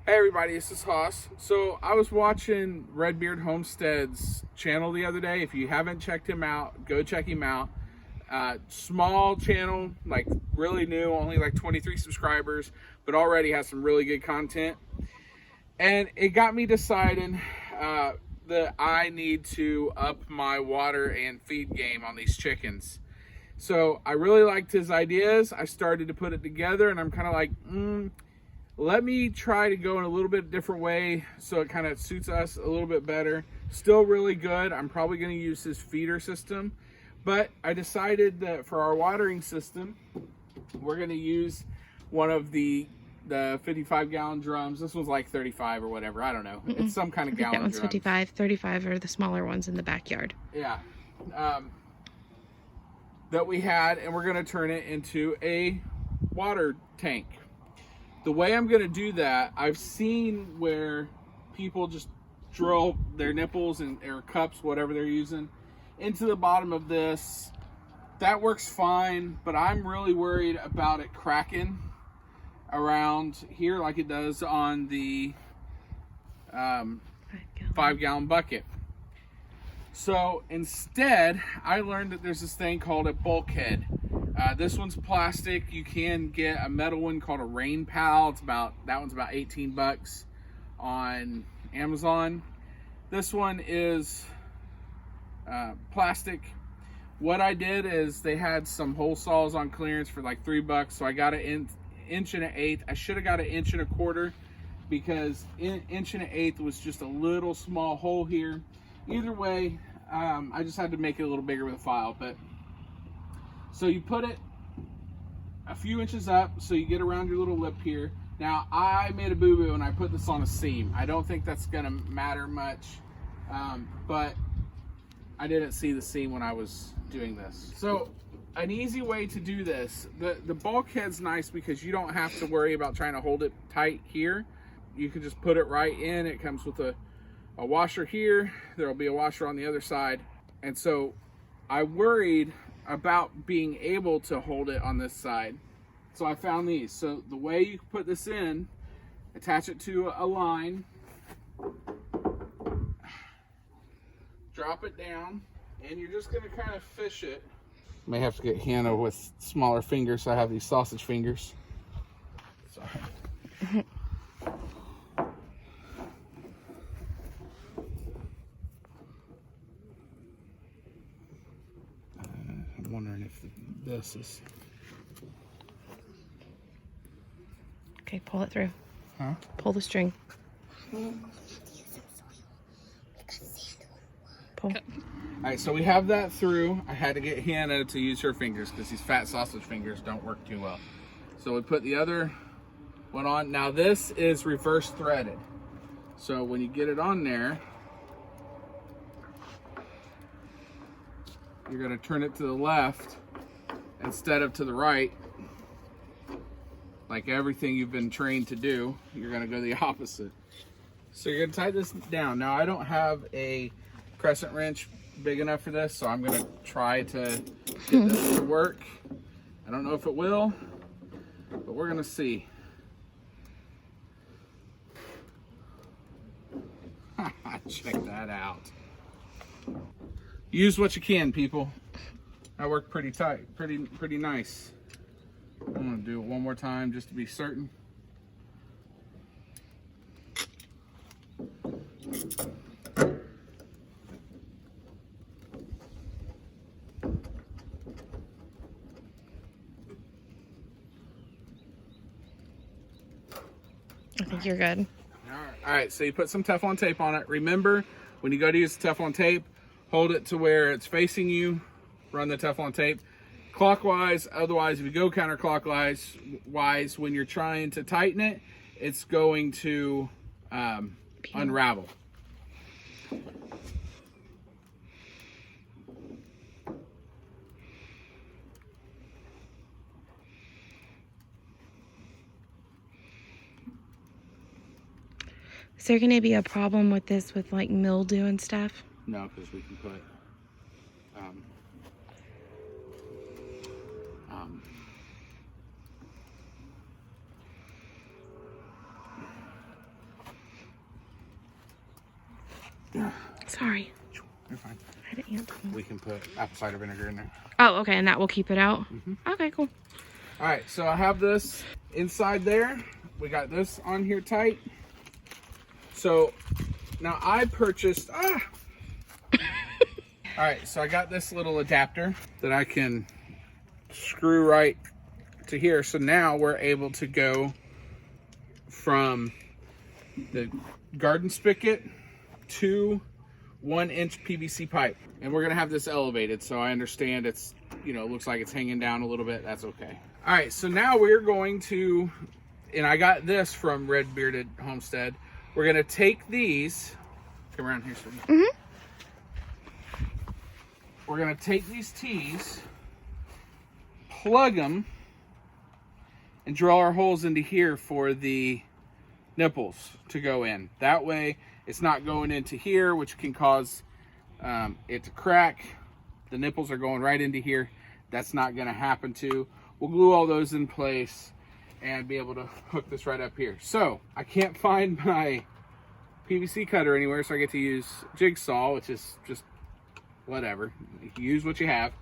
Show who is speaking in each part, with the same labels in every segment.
Speaker 1: Hey everybody, this is Haas. So I was watching Redbeard Homestead's channel the other day. If you haven't checked him out, go check him out. Small channel, like really new, only like 23 subscribers, but already has some really good content. And it got me deciding that I need to up my water and feed game on these chickens. So I really liked his ideas. I started to put it together and I'm kind of like, let me try to go in a little bit different way so it kind of suits us a little bit better. Still really good. I'm probably going to use his feeder system, but I decided that for our watering system, we're going to use one of the 55-gallon drums. This one's like 35 or whatever. I don't know. It's some kind of gallon
Speaker 2: that one's
Speaker 1: drum.
Speaker 2: 55. 35 are the smaller ones in the backyard.
Speaker 1: Yeah. That we had, and we're going to turn it into a water tank. The way I'm going to do that, I've seen where people just drill their nipples or cups, whatever they're using, into the bottom of this. That works fine, but I'm really worried about it cracking around here like it does on the 5-gallon bucket. So instead, I learned that there's this thing called a bulkhead. This one's plastic. You can get a metal one called a Rain Pal. That one's about 18 bucks on Amazon. This one is plastic. What I did is they had some hole saws on clearance for like $3, so I got an inch and an eighth. I should have got an inch and a quarter because inch and an eighth was just a little small hole here. Either way, I just had to make it a little bigger with a file. But so you put it a few inches up so you get around your little lip here. Now I made a boo-boo and I put this on a seam. I don't think that's gonna matter much, but I didn't see the seam when I was doing this. So an easy way to do this, the bulkhead's nice because you don't have to worry about trying to hold it tight here. You can just put it right in. It comes with a washer here. There'll be a washer on the other side. And so I worried about being able to hold it on this side. So I found these. So the way you put this in, attach it to a line, drop it down, and you're just gonna kind of fish it. May have to get Hannah with smaller fingers, so I have these sausage fingers. Sorry. I'm wondering if this is...
Speaker 2: Okay, pull it through.
Speaker 1: Huh?
Speaker 2: Pull the string. Pull.
Speaker 1: All right, so we have that through. I had to get Hannah to use her fingers because these fat sausage fingers don't work too well. So we put the other one on. Now this is reverse threaded. So when you get it on there, you're gonna turn it to the left instead of to the right. Like everything you've been trained to do, you're gonna go the opposite. So you're gonna tighten this down. Now I don't have a crescent wrench big enough for this, so I'm gonna try to get this to work. I don't know if it will, but we're gonna see. Check that out. Use what you can, people. That worked pretty tight, pretty nice. I'm gonna do it one more time just to be certain.
Speaker 2: I think you're good.
Speaker 1: All right, so you put some Teflon tape on it. Remember, when you go to use the Teflon tape, hold it to where it's facing you. Run the Teflon tape clockwise. Otherwise, if you go counterclockwise, when you're trying to tighten it, it's going to unravel.
Speaker 2: Is there going to be a problem with this with like mildew and stuff?
Speaker 1: No, because we can put
Speaker 2: Sorry.
Speaker 1: You're fine.
Speaker 2: I had an ant.
Speaker 1: We can put apple cider vinegar in there.
Speaker 2: Oh, okay, and that will keep it out? Okay, cool.
Speaker 1: All right, so I have this inside there. We got this on here tight. So now I purchased, all right, so I got this little adapter that I can screw right to here. So now we're able to go from the garden spigot to 1-inch PVC pipe. And we're gonna have this elevated, so I understand it's, you know, it looks like it's hanging down a little bit. That's okay. All right, so now we're going to, and I got this from Red Bearded Homestead. We're gonna take these, come around here, sir. We're gonna take these tees, plug them, and drill our holes into here for the nipples to go in. That way, it's not going into here, which can cause it to crack. The nipples are going right into here. That's not gonna happen too. We'll glue all those in place and be able to hook this right up here. So I can't find my PVC cutter anywhere, so I get to use jigsaw, which is just whatever. You can use what you have.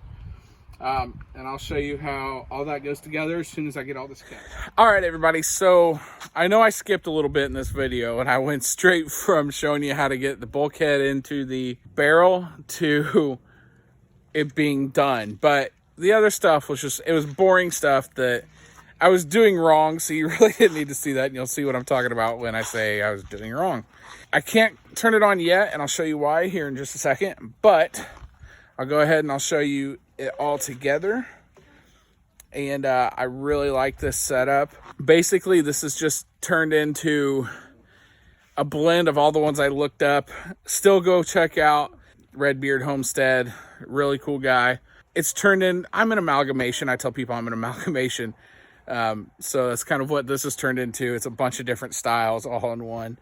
Speaker 1: And I'll show you how all that goes together as soon as I get all this cut. All right, everybody. So I know I skipped a little bit in this video, and I went straight from showing you how to get the bulkhead into the barrel to it being done. But the other stuff was just, it was boring stuff that I was doing wrong. So you really didn't need to see that. And you'll see what I'm talking about when I say I was doing wrong. I can't turn it on yet, and I'll show you why here in just a second. But I'll go ahead and I'll show you it all together. And I really like this setup. Basically, this is just turned into a blend of all the ones I looked up. Still go check out Red Beard Homestead. Really cool guy. It's turned in, I'm an amalgamation. I tell people I'm an amalgamation. So that's kind of what this has turned into. It's a bunch of different styles all in one.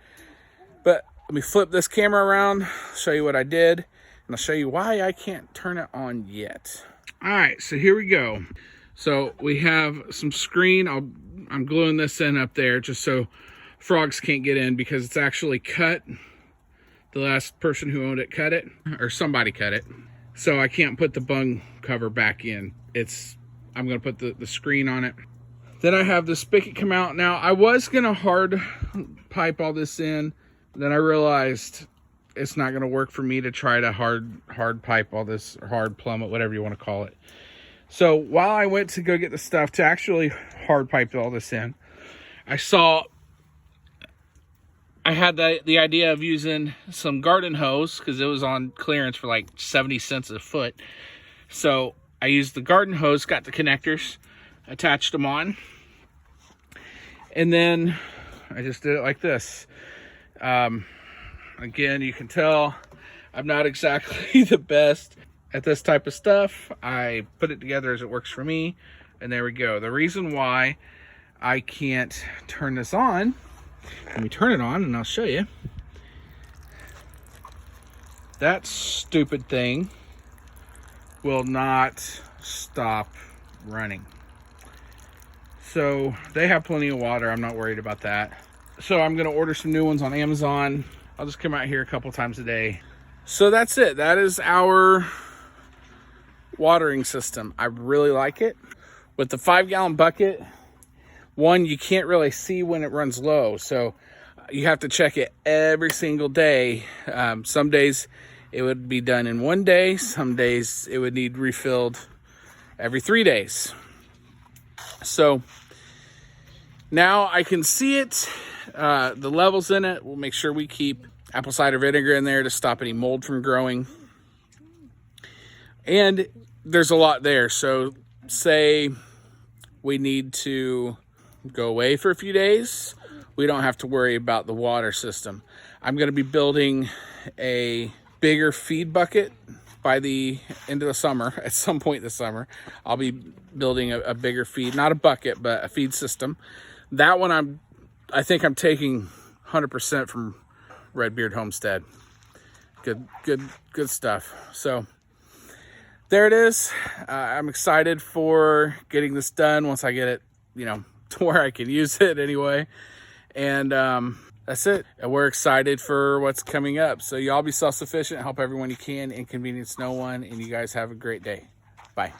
Speaker 1: But let me flip this camera around, show you what I did, and I'll show you why I can't turn it on yet. All right, so here we go. So we have some screen. I'm gluing this in up there just so frogs can't get in, because it's actually cut. The last person who owned it cut it, or somebody cut it. So I can't put the bung cover back in. I'm gonna put the screen on it. Then I have the spigot come out. Now I was gonna hard pipe all this in. Then I realized it's not gonna work for me to try to hard pipe all this, or hard plumb it, whatever you want to call it. So while I went to go get the stuff to actually hard pipe all this in, I had the idea of using some garden hose, because it was on clearance for like 70 cents a foot. So I used the garden hose, got the connectors, attached them on, and then I just did it like this. Again, you can tell I'm not exactly the best at this type of stuff. I put it together as it works for me, and there we go. The reason why I can't turn this on, let me turn it on and I'll show you. That stupid thing will not stop running. So they have plenty of water. I'm not worried about that. So I'm going to order some new ones on Amazon. I'll just come out here a couple times a day. So that's it. That is our watering system. I really like it. With the 5-gallon bucket, one, you can't really see when it runs low. So you have to check it every single day. Some days it would be done in one day. Some days it would need refilled every 3 days. So now I can see it. The levels in it. We'll make sure we keep apple cider vinegar in there to stop any mold from growing. And there's a lot there. So say we need to go away for a few days, we don't have to worry about the water system. I'm going to be building a bigger feed bucket by the end of the summer. At some point this summer, I'll be building a bigger feed, not a bucket, but a feed system. That one I think I'm taking 100% from Red Beard Homestead. Good stuff. So there it is. I'm excited for getting this done once I get it, to where I can use it anyway. And that's it. And we're excited for what's coming up. So y'all be self-sufficient, help everyone you can, inconvenience no one, and you guys have a great day. Bye.